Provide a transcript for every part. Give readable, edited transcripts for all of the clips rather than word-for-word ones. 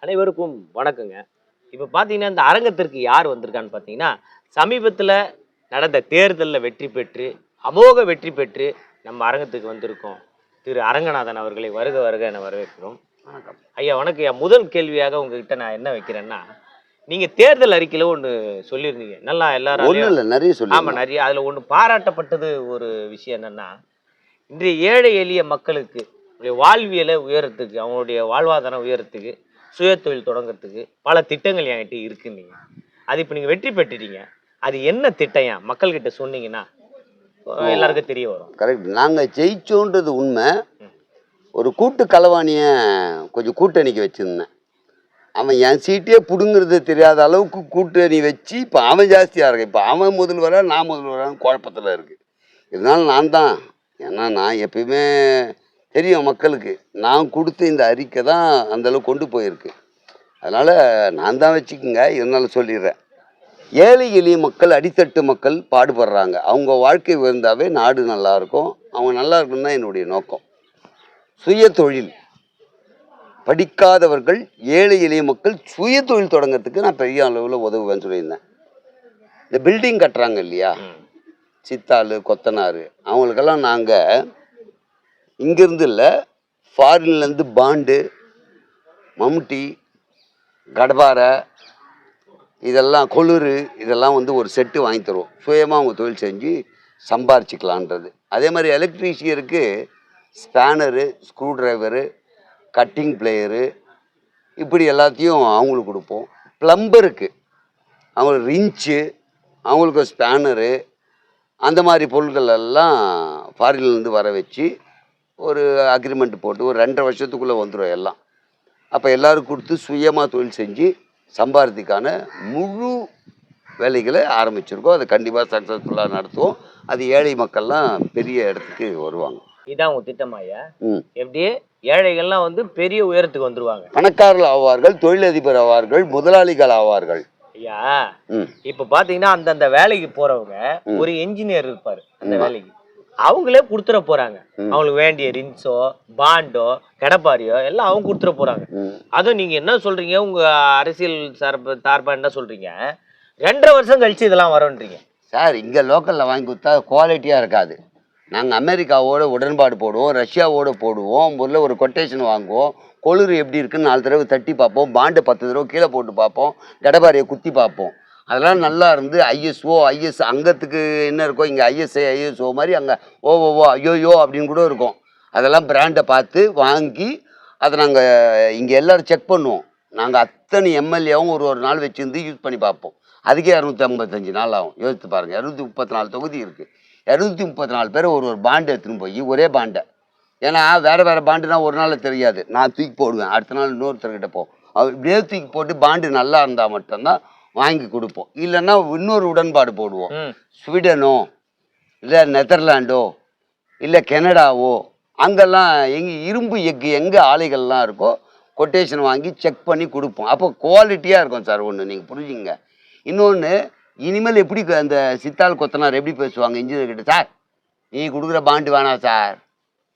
அனைவருக்கும் வணக்கங்க. இப்போ பார்த்தீங்கன்னா, இந்த அரங்கத்திற்கு யார் வந்திருக்கான்னு பார்த்தீங்கன்னா, சமீபத்தில நடந்த தேர்தலில் வெற்றி பெற்று, அமோக வெற்றி பெற்று நம்ம அரங்கத்துக்கு வந்திருக்கோம். திரு அரங்கநாதன் அவர்களை வருக வருக என வரவேற்கிறோம். வணக்கம் ஐயா வணக்கம் ஐயா. முதல் கேள்வியாக உங்ககிட்ட நான் என்ன வைக்கிறேன்னா, நீங்க தேர்தல் அறிக்கையில ஒண்ணு சொல்லியிருந்தீங்க. நல்லா ஒன்றும் இல்லை, நிறைய சொல்லி. ஆமா நிறைய. அதுல ஒண்ணு பாராட்டப்பட்டது ஒரு விஷயம் என்னன்னா, இன்றைய ஏழை எளிய மக்களுக்கு வாழ்வியலை உயரத்துக்கு, அவங்களுடைய வாழ்வாதாரம் உயரத்துக்கு, சுய தொழில் தொடங்குறதுக்கு பல திட்டங்கள் என்கிட்ட இருக்குன்னீங்க. அது இப்போ நீங்க வெற்றி பெற்றுட்டீங்க. அது என்ன திட்டம் மக்கள்கிட்ட சொன்னீங்கன்னா எல்லாருக்கும் தெரிய வரும். கரெக்ட். நாங்கள் ஜெயிச்சோன்றது உண்மை. ஒரு கூட்டு களவாணியை கொஞ்சம் கூட்டணிக்கு வச்சுருந்தேன். அவன் என் சீட்டே பிடுங்கிறது தெரியாத அளவுக்கு கூட்டணி வச்சு இப்போ அவன் ஜாஸ்தியாக இருக்கு. இப்போ அவன் முதல்வரா நான் முதல்வரான்னு குழப்பத்தில் இருக்குது. இதனால நான் தான், ஏன்னா நான் எப்பயுமே தெரியும் மக்களுக்கு, நான் கொடுத்த இந்த அறிக்கை தான் அந்தளவுக்கு கொண்டு போயிருக்கு. அதனால் நான் தான் வச்சுக்கோங்க. இருந்தாலும் சொல்லிடுறேன். ஏழை எளிய மக்கள், அடித்தட்டு மக்கள் பாடுபடுறாங்க. அவங்க வாழ்க்கை உயர்ந்தாவே நாடு நல்லாயிருக்கும். அவங்க நல்லா இருக்குன்னு தான் என்னுடைய நோக்கம். சுய தொழில், படிக்காதவர்கள், ஏழை எளிய மக்கள் சுய தொழில் தொடங்கிறதுக்கு நான் பெரிய அளவில் உதவுவேன்னு சொல்லியிருந்தேன். இந்த பில்டிங் கட்டுறாங்க இல்லையா, சித்தாள், கொத்தனார், அவங்களுக்கெல்லாம் நாங்கள் இங்கேருந்து இல்லை, ஃபாரின்லேருந்து பாண்டு, மம்முட்டி, கடப்பாரை, இதெல்லாம் கொளுரு, இதெல்லாம் வந்து ஒரு செட்டு வாங்கி தருவோம். சுயமாக அவங்க தொழில் செஞ்சு சம்பாரிச்சிக்கலான்றது. அதே மாதிரி எலக்ட்ரீஷியருக்கு spanner, screwdriver, cutting plier, இப்படி எல்லாத்தையும் அவங்களுக்கு கொடுப்போம். ப்ளம்பருக்கு அவங்களுக்கு ரிஞ்சு, அவங்களுக்கு ஸ்பேனரு, அந்த மாதிரி பொருட்கள் எல்லாம் ஃபாரின்லேருந்து வர வச்சு ஒரு அக்ரிமெண்ட் போட்டு ஒரு 2.5 வருஷத்துக்குள்ளே வந்துடும் எல்லாம். அப்போ எல்லோரும் கொடுத்து சுயமாக தொழில் செஞ்சு சம்பாரத்துக்கான முழு வேலைகளை ஆரம்பிச்சிருக்கோம். அதை கண்டிப்பாக சக்ஸஸ்ஃபுல்லாக நடத்துவோம். அது ஏழை மக்கள்லாம் பெரிய இடத்துக்கு வருவாங்க. இதான் உங்க திட்டமாயா? எப்படி ஏழைகள்லாம் வந்து பெரிய உயரத்துக்கு வந்துருவாங்க, பணக்காரர்கள் ஆவார்கள், தொழிலதிபர் ஆவார்கள், முதலாளிகள் ஆவார்கள். ஐயா இப்ப பாத்தீங்கன்னா அந்தந்த வேலைக்கு போறவங்க ஒரு என்ஜினியர் இருப்பாரு, அந்த வேலைக்கு அவங்களே கொடுத்துட போறாங்க. அவங்களுக்கு வேண்டிய ரின்ஸோ, பாண்டோ, கடப்பாரியோ எல்லாம் அவங்க கொடுத்துட போறாங்க. அதுவும் நீங்க என்ன சொல்றீங்க, உங்க அரசியல் சார்பா என்ன சொல்றீங்க, 2.5 வருஷம் கழிச்சு இதெல்லாம் வரன்றீங்க சார். இங்க லோக்கல்ல வாங்கி கொடுத்தா குவாலிட்டியா இருக்காது. நாங்கள் அமெரிக்காவோட உடன்பாடு போடுவோம், ரஷ்யாவோட போடுவோம். முதல்ல ஒரு கொட்டேஷன் வாங்குவோம், கொளுறு எப்படி இருக்குன்னு 4 தடவை தட்டி பார்ப்போம், பாண்டு 10 தடவை கீழே போட்டு பார்ப்போம், கடப்பாரியை குத்தி பார்ப்போம். அதெல்லாம் நல்லா இருந்து ஐஎஸ்ஓ, ஐஎஸ் அங்கத்துக்கு என்ன இருக்கோ இங்கே ஐஎஸ்ஐ, ஐஎஸ்ஓ மாதிரி அங்கே ஓஓ ஐயோயோ அப்படின்னு கூட இருக்கும். அதெல்லாம் பிராண்டை பார்த்து வாங்கி அதை நாங்கள் இங்கே எல்லோரும் செக் பண்ணுவோம். நாங்கள் அத்தனை எம்எல்ஏவும் ஒரு நாள் வச்சுருந்து யூஸ் பண்ணி பார்ப்போம். அதுக்கே 255 நாள் ஆகும். யோசித்து பாருங்கள். 234 தொகுதி இருக்குது. 234 பேர் ஒரு பாண்டு எடுத்துன்னு போய் ஒரே பாண்டை, ஏன்னா வேறு வேறு பாண்டுனா ஒரு நாள் தெரியாது, நான் தூக்கி போடுவேன். அடுத்த நாள் இன்னொருத்தர்கிட்ட போவோம். இப்படியே தூக்கி போட்டு பாண்டு நல்லா இருந்தால் மட்டும்தான் வாங்கி கொடுப்போம். இல்லைன்னா இன்னொரு உடன்பாடு போடுவோம். ஸ்வீடனோ இல்லை நெதர்லாண்டோ இல்லை கனடாவோ, அங்கெல்லாம் இரும்பு எஃகு எங்கே ஆலைகள்லாம் இருக்கோ கொட்டேஷன் வாங்கி செக் பண்ணி கொடுப்போம். அப்போ குவாலிட்டியாக இருக்கும் சார். ஒன்று நீங்கள் புரிஞ்சுங்க. இன்னொன்று, இனிமேல் எப்படி அந்த சித்தாள் கொத்தனார் எப்படி பேசுவாங்க இன்ஜினியர் கிட்ட, சார் நீ கொடுக்குற பாண்டு வேணாம் சார்,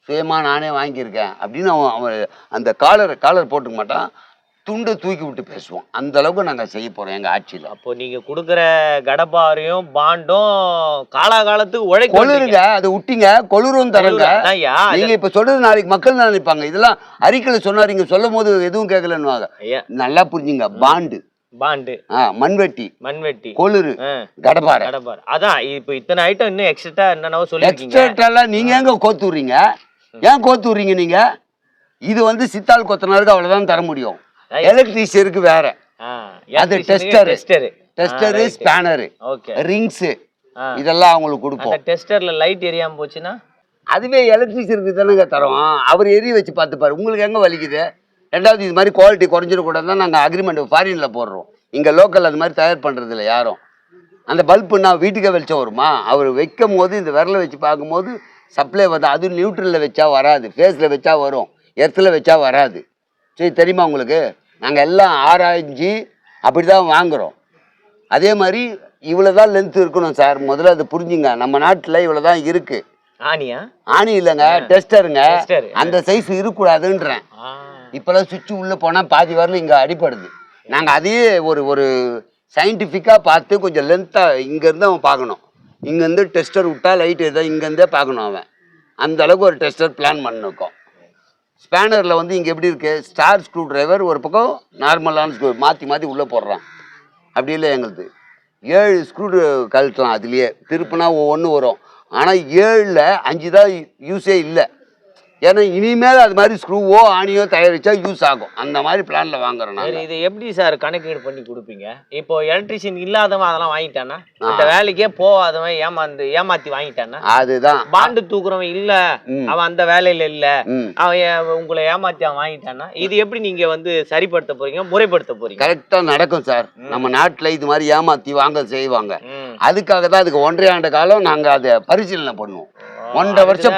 சுயமாக நானே வாங்கியிருக்கேன் அப்படின்னு அவன் அந்த காலர் போட்டுக்க மாட்டான், துண்டை தூக்கி விட்டு பேசுவோம். அந்த அளவுக்கு நாங்கள் செய்ய போகிறோம் எங்கள் ஆட்சியில். அப்போ நீங்கள் கொடுக்குற கடப்பாரையும் பாண்டும் காலகாலத்துக்கு கொளுருங்க, அதை விட்டிங்க, கொளுரும் தரங்க. நீங்கள் இப்போ சொல்கிறது நாளைக்கு மக்கள் தான் நினைப்பாங்க. இதெல்லாம் அறிக்கையில் சொன்னார், இங்கே சொல்லும் போது எதுவும் கேட்கலன்னுவாங்க. நல்லா புரிஞ்சுங்க. பாண்டு, மண்வெட்டி, கொளுரு, கடப்பாரை. அதான் இப்போ இத்தனை ஐட்டம் இன்னும் எக்ஸ்ட்ரா என்னென்னவோ சொல்லி எக்ஸ்ட்ராலாம் நீங்கள் எங்கே கோத்து விட்றீங்க? ஏன் கோத்து விட்றீங்க நீங்கள்? இது வந்து சித்தாள் கொத்தனாருக்கு அவ்வளோதான் தர முடியும். எலக்ட்ரீஷியருக்கு வேற, அது டெஸ்டரு, ஸ்பேனரு, ரிங்ஸு, இதெல்லாம் அவங்களுக்கு கொடுப்போம். டெஸ்டர்ல லைட் எரியாம போச்சுன்னா அதுவே எலக்ட்ரீஷியருக்கு தானேங்க தரோம். அவர் எரிய வச்சு பார்த்துப்பாரு, உங்களுக்கு எங்கே வலிக்குது. ரெண்டாவது, இது மாதிரி குவாலிட்டி குறைஞ்சிடக்கூடாது தான் நாங்கள் அக்ரிமெண்ட் ஃபாரினில் போடுறோம். இங்கே லோக்கல் அது மாதிரி தயார் பண்ணுறது இல்லை யாரும். அந்த பல்புன்னா வீட்டுக்கே வெளிச்சம் வருமா? அவர் வைக்கும் போது இந்த விரலை வச்சு பார்க்கும்போது சப்ளை வந்து, அது நியூட்ரலில் வச்சா வராது, ஃபேஸில் வச்சா வரும், எர்த்தில் வச்சா வராது. சரி, தெரியுமா உங்களுக்கு? நாங்கள் எல்லாம் ஆராய்ச்சி அப்படி தான் வாங்குகிறோம். அதே மாதிரி இவ்வளோ தான் லென்த் இருக்கணும் சார். முதல்ல அதை புரிஞ்சுங்க. நம்ம நாட்டில் இவ்வளோ தான் இருக்குது. ஆணியா? ஆணி இல்லைங்க, டெஸ்டருங்க. அந்த சைஸ் இருக்கக்கூடாதுன்றேன். இப்போல்லாம் சுவிட்ச் உள்ளே போனால் பாதி வரல இங்கே அடிப்படுது. நாங்கள் அதையே ஒரு ஒரு சயின்டிஃபிக்காக பார்த்து கொஞ்சம் லென்த்தாக இங்கேருந்து அவன் பார்க்கணும். இங்கேருந்து டெஸ்டர் விட்டா லைட் எதாவது இங்கேருந்தே பார்க்கணும் அவன். அந்த அளவுக்கு ஒரு டெஸ்டர் பிளான் பண்ணிருக்கோம். ஸ்பேனரில் வந்து இங்கே எப்படி இருக்குது, ஸ்டார் ஸ்க்ரூ டிரைவர் ஒரு பக்கம் நார்மலான ஸ்க்ரூ மாற்றி மாற்றி உள்ளே போடுறான். அப்படி இல்லை எங்களுது 7 ஸ்க்ரூ கழட்டலாம். அதுலேயே திருப்பினா ஒவ்வொன்று வரும். ஆனால் 7ல் 5 தான் யூஸே இல்லை. ஏன்னா இனிமேல் அது மாதிரி ஸ்க்ரூவோ ஆணியோ தயாரிச்சா யூஸ் ஆகும். அந்த மாதிரி பிளான்ல வாங்குறோம். இது எப்படி சார் கணக்கீடு பண்ணி கொடுப்பீங்க? இப்போ எலக்ட்ரிஷியன் இல்லாதவன் அதெல்லாம் வாங்கிட்டானா, அந்த வேலைக்கே போகாதவன் ஏமாத்தி வாங்கிட்டானா, அதுதான் பாண்டு தூக்குறவன் இல்ல, அவன் அந்த வேலையில இல்ல, அவன் உங்களை ஏமாத்தி அவன் வாங்கிட்டானா, இது எப்படி நீங்க வந்து சரிப்படுத்த போறீங்க, முறைப்படுத்த போறீங்க? கரெக்டா நடக்கும் சார். நம்ம நாட்டுல இது மாதிரி ஏமாத்தி வாங்க செய்வாங்க. அதுக்காக தான் அதுக்கு 1.5 ஆண்டு காலம் நாங்க அதை பரிசீலனை பண்ணுவோம். 1.5 வருஷம்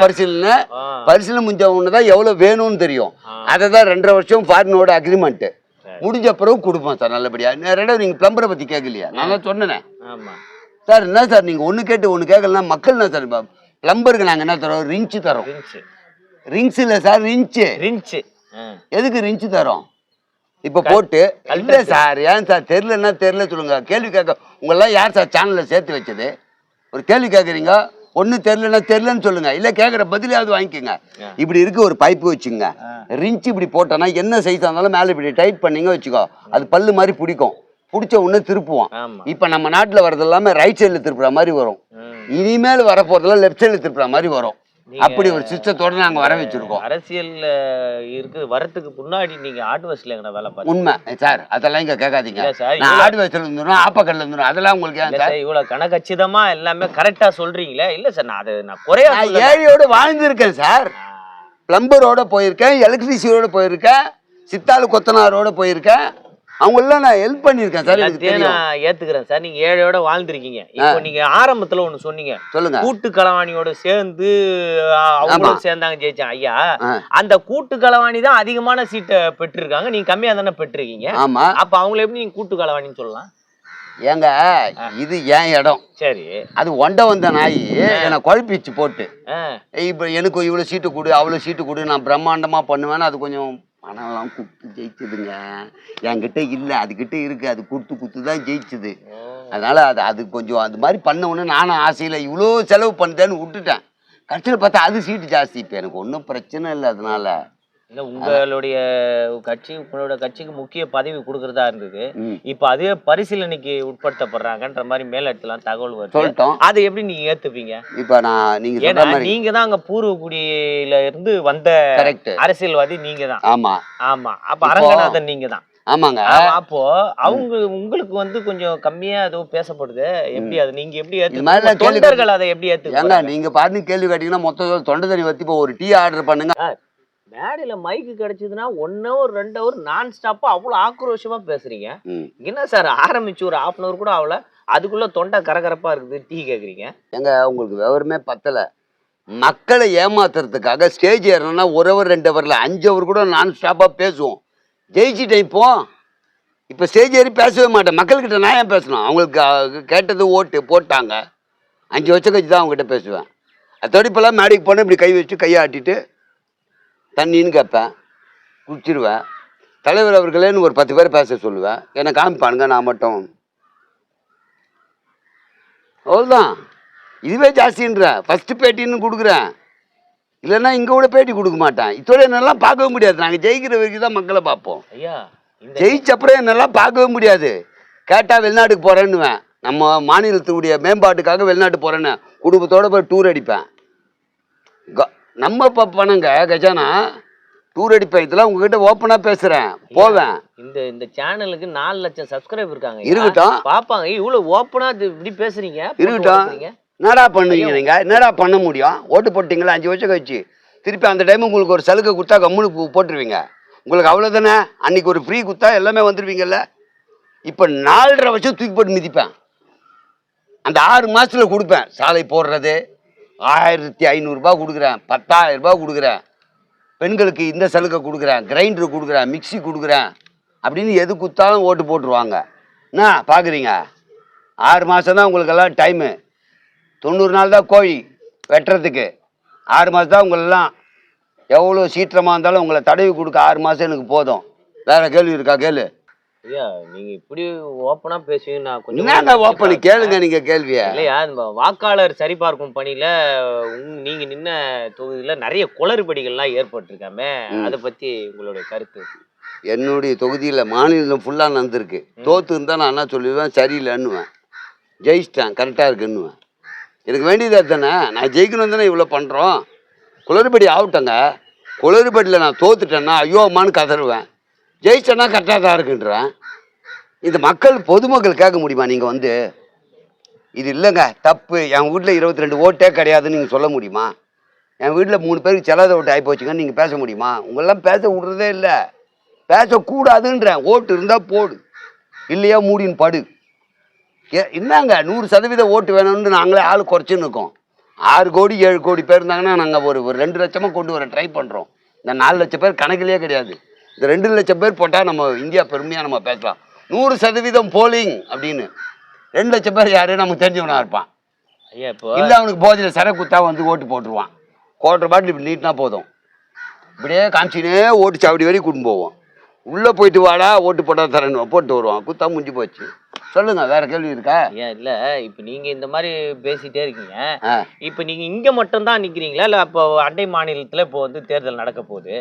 பரிசீலனை முடிஞ்ச ஒண்ணுதான் எவ்வளவு வேணும்னு தெரியும். அதை தான் 2.5 வருஷம் ஃபாரினோட அக்ரிமெண்ட் முடிஞ்ச பிறகு கொடுப்போம் சார் நல்லபடியா. ரெண்டாவது நீங்க பிளம்பரை பத்தி கேட்கலையா? நான் தான் சொன்னேன் சார். என்ன சார் நீங்க ஒண்ணு கேட்டு ஒண்ணு கேட்கலன்னா மக்கள் என்ன சார்? பிளம்பருக்கு நாங்க என்ன தரோம்? ரிங்ஸ் தரோம். ரிங்ஸ் இல்ல சார், ரிங்ஸ். எதுக்கு ரிங்ஸ் தரோம்? இப்ப போட்டு இல்ல சார். ஏன் சார் தெரியலன்னா தெரியல சொல்லுங்க. கேள்வி கேட்க உங்களெல்லாம் யார் சார் சேனல்ல சேர்த்து வச்சது? ஒரு கேள்வி கேட்குறீங்க, ஒண்ணு தெரியலன்னா தெரியலன்னு சொல்லுங்க, இல்ல கேட்குற பதிலாவது வாங்கிக்கோங்க. இப்படி இருக்கு ஒரு பைப்பு வச்சுங்க, ரிஞ்ச் இப்படி போட்டோன்னா என்ன சைஸா இருந்தாலும் மேலே இப்படி டைட் பண்ணீங்க வச்சுக்கோ, அது பல்லு மாதிரி பிடிக்கும். பிடிச்ச உடனே திருப்புவோம். இப்ப நம்ம நாட்டுல வர்றது எல்லாமே ரைட் சைட்ல திருப்புற மாதிரி வரும். இனிமேல் வரப்போறதுல லெஃப்ட் சைட்ல திருப்புற மாதிரி வரும். அப்படி ஒரு சிஸ்டத்தோட நாங்க வர வச்சிருக்கோம். அரசியல்ல இருக்கு வரதுக்கு முன்னாடி நீங்க ஹார்ட்வேர்ஸ்ல எங்கடா வேலை பார்த்தீங்க? உண்மை சார், அதெல்லாம் இங்க கேட்காதீங்க. நான் ஹார்ட்வேர்ஸ்ல இருந்துரும், ஆப்பக்கல்ல இருந்துரும், அதெல்லாம் உங்களுக்கு ஏன் சார் இவ்வளவு கணக்கச்சிதமா எல்லாமே கரெக்டா சொல்றீங்களே? இல்ல சார், நான் குறையா ஏழையோட வாழ்ந்திருக்கேன் சார். பிளம்பரோட போயிருக்கேன், எலக்ட்ரிசியோட போயிருக்கேன், சித்தாளு கொத்தனாரோட போயிருக்கேன். அவங்களெல்லாம் நான் ஹெல்ப் பண்ணிருக்கேன் சார். நான் ஏத்துக்கிறேன் சார், நீங்க ஏழையோட வாழ்ந்துருக்கீங்க. இப்போ நீங்க ஆரம்பத்துல ஒண்ணு சொன்னீங்க, சொல்லுங்க, கூட்டு களவாணியோட சேர்ந்து அவங்களும் சேர்ந்தாங்க ஜெயிச்சாங்க. ஐயா, அந்த கூட்டு களவாணி தான் அதிகமான சீட்டை பெற்றிருக்காங்க, நீங்க கம்மியா தானே பெற்றிருக்கீங்க. ஆமா, அப்ப அவங்களை எப்படி நீங்க கூட்டு களவாணின்னு சொல்லலாம்? ஏங்க, இது ஏன் இடம். சரி, அது ஒண்ட வந்த நாய் என்னை குழப்பிச்சு போட்டு, இப்ப எனக்கு இவ்வளவு சீட்டு கொடு அவ்வளவு சீட்டு கொடு நான் பிரம்மாண்டமா பண்ணுவேன்னு அது கொஞ்சம் பணம்லாம் கொடுத்து ஜெயிச்சதுங்க. என்கிட்ட இல்லை, அதுகிட்ட இருக்கு, அது கொடுத்து தான் ஜெயிச்சது. அதனால அது கொஞ்சம் அது மாதிரி பண்ண உடனே நானும் ஆசையில் இவ்வளோ செலவு பண்ணுறேன்னு விட்டுட்டேன். கடைசியில் பார்த்தா அது சீட்டு ஜாஸ்தி. இப்போ எனக்கு ஒன்றும் பிரச்சனை இல்லை. அதனால இல்ல, உங்களுடைய உங்களோட கட்சிக்கு முக்கிய பதவி கொடுக்கறதா இருந்தது. இப்ப அதே பரிசீலனைக்கு உட்படுத்தப்படுறாங்கன்ற மாதிரி மேலிடத்துலாம் தகவல் வருது. சொல்லிட்டோம், அதை எப்படி நீங்க ஏத்துப்பீங்க? இப்ப நீங்க தான் அங்க பூர்வகுடியில இருந்து வந்த அரசியல்வாதி நீங்க தான். ஆமா ஆமா. அப்ப அரங்கநாதன் நீங்க தான். ஆமாங்க. அப்போ உங்களுக்கு வந்து கொஞ்சம் கம்மியா ஏதோ பேசப்படுது. எப்படி அது நீங்க எப்படி ஏத்து தொண்டர்கள் அதை எப்படி ஏத்துக்காங்க? நீங்க பாட்டு கேள்வி கேட்டீங்கன்னா மொத்தம் தொண்டை தண்ணி வத்தி இப்போ ஒரு டீ ஆர்டர் பண்ணுங்க. மேடையில மைக்கு கிடைச்சதுன்னா 1 hour 2 hour நான் ஸ்டாப்பா அவ்வளவு ஆக்ரோஷமா பேசுறீங்க. என்ன சார், ஆரம்பிச்சு ஒரு 1/2 hour கூட ஆகல, அதுக்குள்ள தொண்டை கரகரப்பா இருக்குது, டீ கேக்குறீங்க. எங்க உங்களுக்கு விவரமே பத்தல. மக்களை ஏமாத்துறதுக்காக ஸ்டேஜ் ஏறணும்னா 1 hour 2 hour 5 hour கூட நான் ஸ்டாப்பா பேசுவோம். ஜெயிச்சுட்டேன். இப்போ ஸ்டேஜ் ஏறி பேசவே மாட்டேன். மக்கள்கிட்ட நான் ஏன் பேசணும்? அவங்களுக்கு கேட்டது ஓட்டு போட்டாங்க, 5 வருஷம் கழிச்சு தான் அவங்ககிட்ட பேசுவேன். அதோடு இப்போல்லாம் மேடைக்கு போனால் இப்படி கை வச்சு கையை ஆட்டிட்டு தண்ணின்னு கேட்பேன், குடிச்சிடுவேன். தலைவர் அவர்களேன்னு ஒரு 10 பேர் பேச சொல்லுவேன். என்னை காமிப்பானுங்க, நான் மட்டும் அவ்வளோதான். இதுவே ஜாஸ்தின்றேன். ஃபஸ்ட்டு பேட்டின்னு கொடுக்குறேன், இல்லைன்னா இங்கே கூட பேட்டி கொடுக்க மாட்டேன். இதோட என்னெல்லாம் பார்க்கவே முடியாது. நாங்கள் ஜெயிக்கிற வரைக்கும் தான் மக்களை பார்ப்போம். ஜெயிச்சப்புறம் என்னெல்லாம் பார்க்கவே முடியாது. கேட்டால் வெளிநாட்டுக்கு போகிறேன்னுவேன். நம்ம மாநிலத்துடைய மேம்பாட்டுக்காக வெளிநாட்டு போகிறேன்னு குடும்பத்தோடு போய் டூர் அடிப்பேன். நம்ம பணங்க கஜானா டூர் அடிப்பேன். இதெல்லாம் உங்ககிட்ட ஓப்பனா பேசுறேன், போவேன். இந்த சேனலுக்கு 4 லட்சம் சப்ஸ்கிரைபர் இருக்காங்க. இருக்கட்டும், பாப்பாங்க. இவ்வளவு ஓப்பனா இப்படி பேசுறீங்க. இருக்கட்டும், என்னடா பண்ணுவீங்க நீங்க? என்னடா பண்ண முடியும்? ஓட்டு போட்டீங்களா 5 வருஷம் கழிச்சு, திருப்பி அந்த டைம் உங்களுக்கு ஒரு சலுகை கொடுத்தா கம்முனுக்கு போட்டுருவீங்க. உங்களுக்கு அவ்வளவுதானே. அன்னைக்கு ஒரு ஃப்ரீ கொடுத்தா எல்லாமே வந்துருவீங்கல்ல. இப்ப 4.5 வருஷம் தூக்கி போட்டு மிதிப்பேன். அந்த 6 மாசத்துல கொடுப்பேன். சாலை போடுறது 1500 ரூபாய் கொடுக்குறேன், 10,000 ரூபாய் கொடுக்குறேன், பெண்களுக்கு இந்த சலுகை கொடுக்குறேன், கிரைண்டர் கொடுக்குறேன், மிக்சி கொடுக்குறேன் அப்படின்னு எது கொடுத்தாலும் ஓட்டு போட்டுருவாங்க. என்ன பார்க்குறீங்க? 6 மாதம் தான் உங்களுக்கெல்லாம் டைமு. 90 நாள் தான் கோழி வெட்டுறதுக்கு. 6 மாதம் தான் உங்களெல்லாம் எவ்வளோ சீக்கிரமாக இருந்தாலும் உங்களை தடவி கொடுக்க 6 மாதம் எனக்கு போதும். வேற கேள்வி இருக்கா? கேளு. ஐயா நீங்க இப்படி ஓப்பனா பேசுவீங்க, நான் கொஞ்சம் என்னங்க ஓப்பன் கேளுங்க நீங்க கேள்விய. இல்லையா, இந்த வாக்காளர் சரிபார்க்கும் பணியில நீங்க நின்ன தொகுதியில நிறைய குளறுபடிகள்லாம் ஏற்பட்டிருக்காமே, அதை பத்தி உங்களுடைய கருத்து? என்னுடைய தொகுதியில் மாநிலம் ஃபுல்லாக நடந்திருக்கு. தோத்து இருந்தால் நான் என்ன சொல்லுவேன், சரியில்லைன்னுவேன். ஜெயிச்சிட்டேன், கரெக்டாக இருக்குன்னுவேன். எனக்கு வேண்டியதா தானே, நான் ஜெயிக்கணும் தானே இவ்வளோ பண்ணுறோம். குளறுபடி ஆகட்டங்க. குளறுபடியில் நான் தோத்துட்டேன்னா ஐயோ அம்மான்னு கதறுவேன். ஜெயிச்சேன்னா கரெக்டாக தான் இருக்குன்றேன். இந்த மக்கள் பொதுமக்கள் கேட்க முடியுமா? நீங்கள் வந்து இது இல்லைங்க தப்பு, என் வீட்டில் 22 ஓட்டே கிடையாதுன்னு நீங்கள் சொல்ல முடியுமா? என் வீட்டில் 3 பேருக்கு செல்லாத ஓட்டு ஆகி போச்சுங்கன்னு நீங்கள் பேச முடியுமா? உங்களெல்லாம் பேச விடுறதே இல்லை. பேசக்கூடாதுன்றேன். ஓட்டு இருந்தால் போடு, இல்லையா மூடின்னு படு. என்னங்க 100% ஓட்டு வேணும்னு நாங்களே ஆள் குறைச்சின்னு இருக்கோம். 6 கோடி 7 கோடி பேர் இருந்தாங்கன்னா நாங்கள் ஒரு 2 லட்சமாக கொண்டு வர ட்ரை பண்ணுறோம். இந்த 4 லட்சம் பேர் கணக்கிலேயே கிடையாது. இந்த 2 லட்சம் பேர் போட்டால் நம்ம இந்தியா பெருமையாக நம்ம பேசலாம். 100% போலிங் அப்படின்னு 2 லட்சம் பேர் யாரு நமக்கு தெரிஞ்சவனா இருப்பான். ஐயா இப்போ இல்லை அவனுக்கு போதில் சரக்கு குத்தா வந்து ஓட்டு போட்டுருவான். கோட்டை பாட்டில் இப்படி நீட்டினா போதும், இப்படியே காமிச்சினே ஓட்டு சாவடி வரைக்கும் கூட்டின்னு போவோம். உள்ளே போயிட்டு வாடா ஓட்டு போட்டால் தரணும் போட்டு வருவான். குத்தா முடிஞ்சு போச்சு. சொல்லுங்க, வேற கேள்வி இருக்கா? ஏன் இல்ல, இப்ப நீங்க இந்த மாதிரி பேசிட்டே இருக்கீங்க. இப்ப நீங்க இங்க மட்டும் தான் நிக்கிறீங்களா, இல்ல அப்போ அண்டை மாநிலத்துல இப்போ வந்து தேர்தல் நடக்க போகுது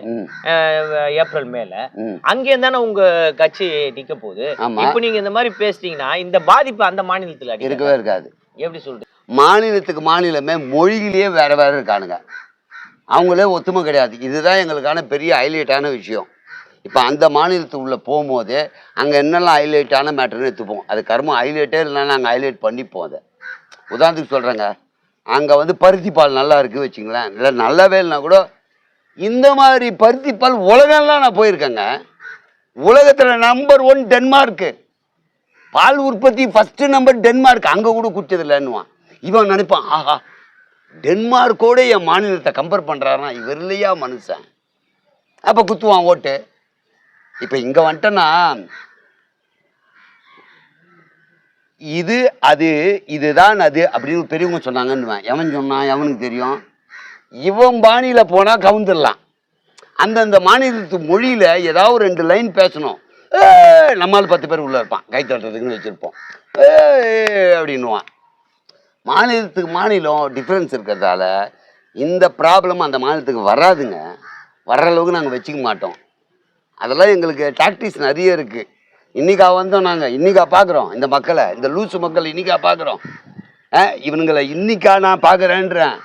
ஏப்ரல் மேல, அங்கே தானே உங்க கட்சி நிக்க போகுது. இப்ப நீங்க இந்த மாதிரி பேசிட்டீங்கன்னா இந்த பாதிப்பு அந்த மாநிலத்துல இருக்கவே இருக்காது. எப்படி சொல்றீங்க? மாநிலத்துக்கு மாநிலமே மொழியிலேயே வேற வேற இருக்கானுங்க. அவங்களே ஒத்துமை கிடையாது. இதுதான் எங்களுக்கான பெரிய ஹைலைட்டான விஷயம். இப்போ அந்த மாநிலத்துக்குள்ளே போகும்போது அங்கே என்னெல்லாம் ஹைலைட்டான மேட்டர்னு எடுத்துப்போம். அது கர்மம் ஹைலைட்டே இல்லைன்னா நாங்கள் ஹைலைட் பண்ணிப்போம். அதை உதாரணத்துக்கு சொல்கிறேங்க, அங்கே வந்து பருத்தி பால் நல்லா இருக்குது வச்சுங்களேன், இல்லை நல்லாவே இல்லைனா கூட இந்த மாதிரி பருத்தி பால் உலகம்லாம் நான் போயிருக்கேங்க. உலகத்தில் நம்பர் 1 டென்மார்க்கு. பால் உற்பத்தி ஃபஸ்ட்டு நம்பர் டென்மார்க். அங்கே கூட குடிச்சதில்லைன்னுவான். இவன் நினைப்பான், ஆஹா டென்மார்க்கோட என் மாநிலத்தை கம்பேர் பண்ணுறாருன்னா இவர் இல்லையா மனுஷன். அப்போ குத்துவான் ஓட்டு. இப்போ இங்கே வந்துட்டேன்னா இது அது இதுதான் அது அப்படின்னு பெரியவங்க சொன்னாங்கன்னு எவன் சொன்னான், எவனுக்கு தெரியும்? இவன் பாணியில் போனால் கவுந்துடலாம். அந்தந்த மாநிலத்து மொழியில் ஏதாவது 2 லைன் பேசணும். நம்மால் 10 பேர் உள்ளே இருப்பான், கை தட்டுறதுக்குன்னு வச்சுருப்போம். அப்படின்னுவான். மாநிலத்துக்கு மாநிலம் டிஃப்ரென்ஸ் இருக்கிறதால இந்த ப்ராப்ளம் அந்த மாநிலத்துக்கு வராதுங்க. வர்ற அளவுக்கு நாங்கள் வச்சுக்க மாட்டோம். அதெல்லாம் எங்களுக்கு டாக்டிஸ் நிறைய இருக்குது. இன்றைக்கா வந்தோம் நாங்கள், இன்றைக்கா பார்க்குறோம் இந்த மக்களை, இந்த லூசு மக்கள் இன்றைக்கா பார்க்குறோம். இவனுங்களை இன்றைக்கா நான் பார்க்குறேன்றேன்.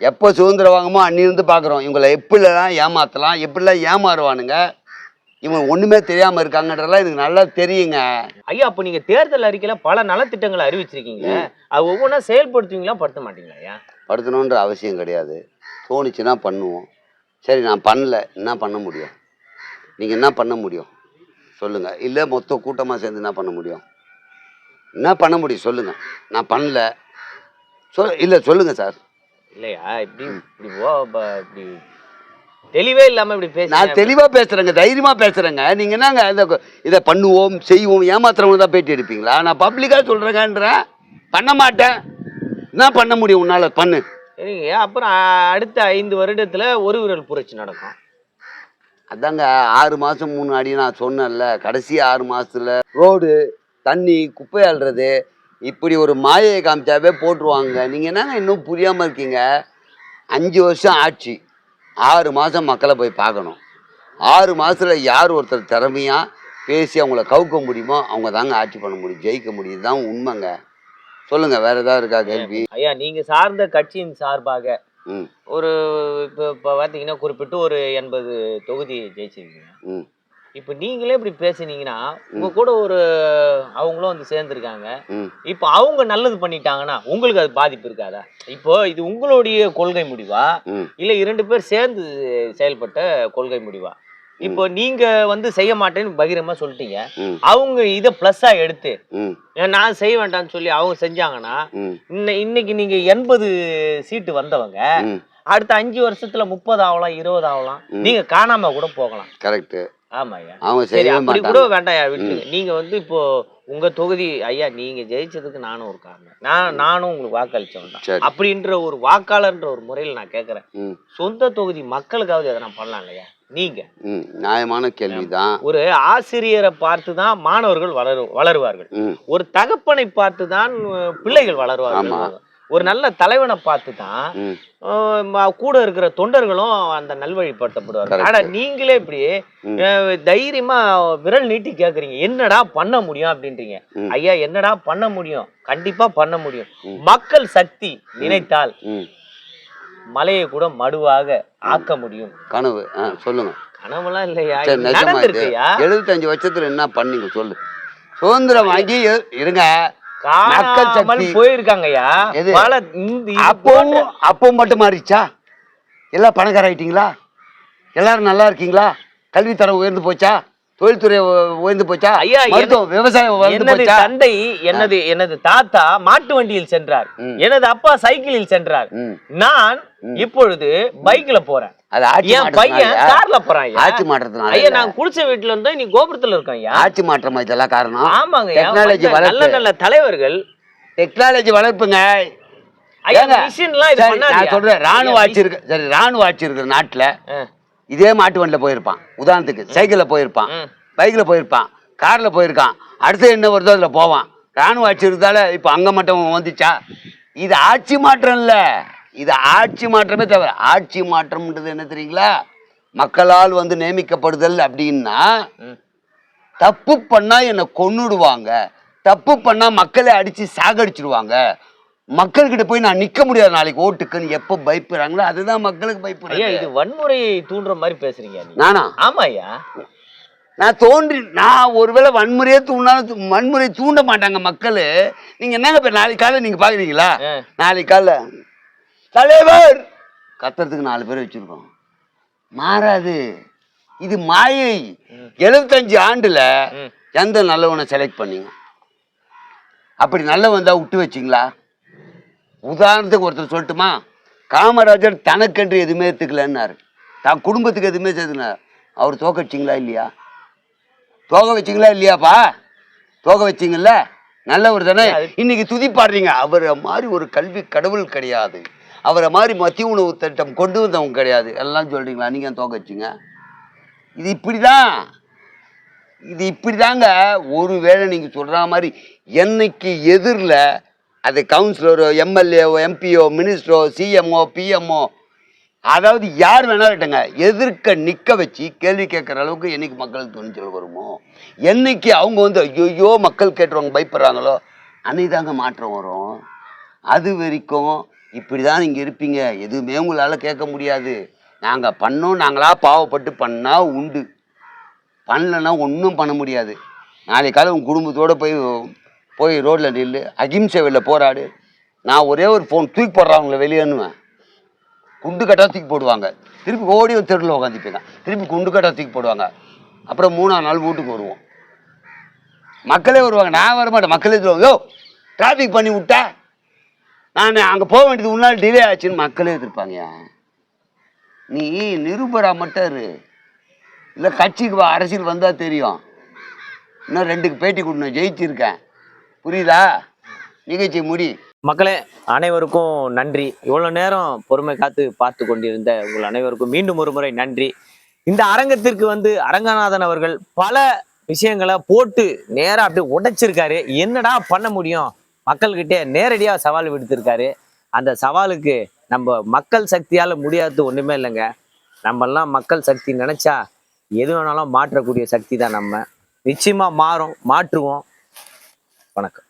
எப்போ சுதந்திரம் வாங்குமோ அன்னிருந்து பார்க்குறோம். இவங்களை எப்படிலாம் ஏமாற்றலாம், எப்படிலாம் ஏமாறுவானுங்க, இவங்க ஒன்றுமே தெரியாமல் இருக்காங்கன்றதெல்லாம் எனக்கு நல்லா தெரியுங்க. ஐயா அப்போ நீங்கள் தேர்தல் அறிக்கையில் பல நலத்திட்டங்களை அறிவிச்சிருக்கீங்க, அது ஒவ்வொன்றா செயல்படுத்துவீங்களா படுத்த மாட்டீங்களா? ஐயா படுத்தணுன்ற அவசியம் கிடையாது. தோணுச்சுன்னா பண்ணுவோம். சரி நான் பண்ணல, என்ன பண்ண முடியும்? நீங்கள் என்ன பண்ண முடியும் சொல்லுங்கள்? இல்லை மொத்த கூட்டமாக சேர்ந்து என்ன பண்ண முடியும்? என்ன பண்ண முடியும் சொல்லுங்கள்? நான் பண்ணல இல்லை சொல்லுங்கள் சார். இல்லையா இப்படி இப்படி தெளிவே இல்லாமல் இப்படி பேச. நான் தெளிவாக பேசுகிறேங்க, தைரியமாக பேசுகிறேங்க. நீங்கள் என்னங்க இதை பண்ணுவோம் செய்வோம் ஏமாத்துறவங்க தான் பேட்டி எடுப்பீங்களா? நான் பப்ளிக்காக சொல்கிறேங்கன்றேன். பண்ண மாட்டேன். என்ன பண்ண முடியும் உன்னால்? பண்ணு. சரிங்க. அப்புறம் அடுத்த 5 வருடத்தில் ஒரு விரல் புரட்சி நடக்கும். அதாங்க 6 மாதம் முன்னாடி நான் சொன்னேன்ல, கடைசி 6 மாதத்தில் ரோடு தண்ணி குப்பை அள்ளுறது இப்படி ஒரு மாயை காமிச்சாவே போட்டுருவாங்க. நீங்கள் என்னங்க இன்னும் புரியாமல் இருக்கீங்க? 5 வருஷம் ஆட்சி, 6 மாதம் மக்களை போய் பார்க்கணும். 6 மாதத்தில் யார் ஒருத்தர் திறமையாக பேசி அவங்கள கவுக்க முடியுமோ அவங்க தாங்க ஆட்சி பண்ண முடியும், ஜெயிக்க முடியும். தான் உண்மைங்க. சொல்லுங்க, வேற ஏதாவது இருக்கா கேள்வி? ஐயா நீங்க சார்ந்த கட்சியின் சார்பாக ஒரு இப்போ பார்த்தீங்கன்னா குறிப்பிட்டு ஒரு 80 தொகுதி ஜெயிச்சிருக்கீங்க. இப்போ நீங்களே இப்படி பேசுனீங்கன்னா உங்க கூட ஒரு அவங்களும் வந்து சேர்ந்துருக்காங்க. இப்போ அவங்க நல்லது பண்ணிட்டாங்கன்னா உங்களுக்கு அது பாதிப்பு இருக்காதா? இப்போ இது உங்களுடைய கொள்கை முடிவா இல்லை 2 பேர் சேர்ந்து செயல்பட்ட கொள்கை முடிவா? இப்போ நீங்க வந்து செய்ய மாட்டேன்னு பகிரமா சொல்லிட்டீங்க, அவங்க இதை பிளஸ்ஸா எடுத்து நான் செய்ய வேண்டாம்னு சொல்லி அவங்க செஞ்சாங்கன்னா இன்னைக்கு நீங்க 80 சீட்டு வந்தவங்க அடுத்த 5 வருஷத்துல 30 ஆகலாம் 20 ஆகலாம், நீங்க காணாம கூட போகலாம். கரெக்ட். ஆமாய்யா. அவங்க சரி, செய்யவே அப்படி கூட மாட்டாங்க. வேண்டாம்யா, விட்டுருங்க. நீங்க வந்து இப்போ உங்க தொகுதி ஐயா, நீங்க ஜெயிச்சதுக்கு நானும் ஒரு காரணம். நானும் உங்களுக்கு வாக்களிச்சவன் தான். சரி. அப்படின்ற ஒரு வாக்காளர்ன்ற ஒரு முறையில் நான் கேட்கறேன். ம் சொந்த தொகுதி மக்களுக்காவது எதனா பண்ணலாம் இல்லையா நீங்க? ம் நியாயமான கேள்விதான். ஒரு ஆசிரியரை பார்த்து தான் மாணவர்கள் வளருவார்கள். ம் ஒரு தகப்பனை பார்த்து தான் பிள்ளைகள் ஆமா. வளருவார்கள். ஒரு நல்ல தலைவனை பார்த்து தான் ம் கூட இருக்கிற தொண்டர்களும் அந்த நல்வழிப்படுத்தப்படுவார்கள். Correct. ஆனா நீங்களே இப்படி ம். தைரியமா விரல் நீட்டி கேக்குறீங்க, என்னடா பண்ண முடியும் அப்படின்றீங்க. ம். ஐயா, என்னடா பண்ண முடியும்? கண்டிப்பா பண்ண முடியும். ம். மக்கள் சக்தி நினைத்தால் ம் மலையை கூட மடுவாக ஆக்க முடியும். கனவு சொல்லுங்க. கனவுலாம் இல்லையா, சரி, இது நிஜமா இது நடந்திருக்குயா. 75 வருஷத்துல என்ன பண்ணீங்க சொல்லு. சுதந்திரம் வாங்கி இருங்க. மக்கள் காணாமல் சக்தி போயிருக்காங்கய்யா. எது? பல இது அப்பவும் மட்டும் மாறிச்சா? எல்லாம் பணக்கார ஆயிட்டீங்களா? எல்லாரும் நல்லா இருக்கீங்களா? கல்வித்தரம் உயர்ந்து போச்சா? தொழில்துறை உயர்ந்து போச்சா? ஐயா, மருத்துவம் விவசாயம் உயர்ந்து எனது போச்சா? தந்தை எனது தாத்தா மாட்டு வண்டியில் சென்றார். ம். எனது அப்பா சைக்கிளில் சென்றார். ம். நான் இப்பொழுது பைக்ல போறேன். அது ஆட்சி என் பையன் மாற்றத்தினாலயா? கார்ல போறான் ஐயா. ஆட்சி மாற்றத்தினால ஐயா, இல்ல. நான் குளிச்ச வீட்டுல இருந்தா நீ கோபுரத்துல இருக்கோம் ஐயா. ஆட்சி மாற்றமா இதெல்லாம் காரணம்? ஆமாங்க, டெக்னாலஜி நல்ல வளர்ப்பு. நல்ல தலைவர்கள். டெக்னாலஜி வளர்ப்புங்க. ஐயா, ஏங்க, மிஷின்லாம் இது சரி, பண்ணாதீங்க. நான் சொல்றேன், ராணுவ ஆட்சி இருக்கு. சரி, ராணுவ ஆட்சி இருக்கிற நாட்டுல இதே மாட்டு வண்டியில போயிருப்பான். உதாரணத்துக்கு சைக்கிள்ல போயிருப்பான், பைக்ல போயிருப்பான், கார்ல போயிருக்கான். அடுத்து என்ன வருதோ அதுல போவான். ராணுவ ஆட்சி இருக்கிறதால இப்ப அங்க மட்டும் வந்துச்சா? இது ஆட்சி மாற்றம் இல்ல. இது ஆட்சி மாற்றமே தவிர. ஆட்சி மாற்றம்ன்றது என்ன தெரியுங்களா? மக்களால் வந்து நியமிக்கப்படுதல் அப்படின்னா, தப்பு பண்ணா என்னை கொன்னுடுவாங்க, தப்பு பண்ணா மக்களை அடிச்சு சாகடிச்சிடுவாங்க, மக்கள்கிட்ட போய் நான் நிக்க முடியாது நாளைக்கு ஓட்டுக்குன்னு எப்ப பயப்படுறாங்களோ அதுதான் மக்களுக்கு ஐயா, பயப்படுறேன். இது வன்முறையை தூண்டுற மாதிரி பேசுறீங்க நீங்க. நானா? ஆமா ஐயா. நான் ஒருவேளை வன்முறையே தூண்டாலும் வன்முறை தூண்ட மாட்டாங்க மக்கள். நீங்க என்னங்க இப்ப நாளைக்கு காலையில நீங்க பாக்குறீங்களா? நாளைக்கு காலைல தலைவர் கத்துறதுக்கு 4 பேர் வச்சிருக்கோம். மாறாது. இது மாயை. 75 ஆண்டுல எந்த நல்லவனை செலக்ட் பண்ணீங்க? அப்படி நல்லவன் தான் விட்டு வச்சிங்களா? உதாரணத்துக்கு ஒருத்தர் சொல்லட்டுமா? காமராஜர் தனக்கென்று எதுவுமே எடுத்துக்கலன்னாரு, தான் குடும்பத்துக்கு எதுவுமே சேர்த்துனார். அவர் தோக்க வச்சிங்களா இல்லையா? தோக வச்சிங்களா இல்லையாப்பா? தோக வச்சிங்கல்ல, நல்லவர் தானே. இன்னைக்கு துதி பாடுறீங்க. அவரை மாதிரி ஒரு கல்வி கடவுள் கிடையாது, அவரை மாதிரி மதிய உணவு திட்டம் கொண்டு வந்தவங்க கிடையாது எல்லாம் சொல்றீங்களா? நீங்க தோக்க வச்சிங்க. இது இப்படிதான், இது இப்படிதாங்க. ஒருவேளை நீங்க சொல்ற மாதிரி என்னைக்கு எதிரில் அது கவுன்சிலரோ எம்எல்ஏவோ எம்பியோ மினிஸ்டரோ சிஎம்ஓ பிஎம்ஓ, அதாவது யார் வேணாலும் இருக்கட்டுங்க, எதிர்க்க நிற்க வச்சு கேள்வி கேட்குற அளவுக்கு என்னைக்கு மக்களுக்கு துணிச்சல் வருமோ, என்னைக்கு அவங்க வந்து ஐயோ மக்கள் கேட்டுருவாங்க பயப்படுறாங்களோ, அன்னைக்கு தாங்க மாற்றம் வரும். அது வரைக்கும் இப்படி தான் நீங்கள் இருப்பீங்க. எதுவுமே உங்களால் கேட்க முடியாது. நாங்கள் பண்ணோம், நாங்களா பாவப்பட்டு பண்ணால் உண்டு, பண்ணலன்னா ஒன்றும் பண்ண முடியாது. நாளைக்கு காலை உங்கள் குடும்பத்தோடு போய் ரோட்டில் நில்லு, அகிம்சை வெளில போராடு. நான் ஒரே ஒரு ஃபோன் தூக்கி போடுறவங்கள வெளியேன்னுவேன். குண்டு கட்டாக தூக்கி போடுவாங்க, திருப்பி ஓடி ஒரு தெருவில் உட்காந்துப்பீங்க, திருப்பி குண்டு கட்டாக தூக்கி போடுவாங்க. அப்புறம் 3ஆம் நாள் வீட்டுக்கு வருவோம். மக்களே வருவாங்க, நான் வரமாட்டேன். மக்களே சொல்லுவாங்க, யோ டிராஃபிக் பண்ணி விட்டா, நான் அங்கே போக வேண்டியது முன்னாள் டிலே ஆச்சுன்னு மக்களே எதிர்ப்பாங்கயா. நீ நிருபரா மட்டும் இரு, இல்லை கட்சிக்கு அரசியல் வந்தால் தெரியும். இன்னும் 2க்கு பேட்டி கொடுக்கணும், ஜெயிச்சிருக்கேன், புரியுதா? நிகழ்ச்சி முடி. மக்களே அனைவருக்கும் நன்றி. இவ்வளோ நேரம் பொறுமை காத்து பார்த்து கொண்டிருந்த உங்கள் அனைவருக்கும் மீண்டும் ஒரு முறை நன்றி. இந்த அரங்கத்திற்கு வந்து அரங்கநாதன் அவர்கள் பல விஷயங்களை போட்டு நேராக அப்படியே உடைச்சிருக்காரு. என்னடா பண்ண முடியும், மக்கள்கிட்டே நேரடியாக சவால் விடுத்திருக்காரு. அந்த சவாலுக்கு நம்ம மக்கள் சக்தியால் முடியாதது ஒன்றுமே இல்லைங்க. நம்மெல்லாம் மக்கள் சக்தி நினச்சா எது வேணாலும் மாற்றக்கூடிய சக்தி தான் நம்ம. நிச்சயமாக மாறும், மாற்றுவோம். வணக்கம்.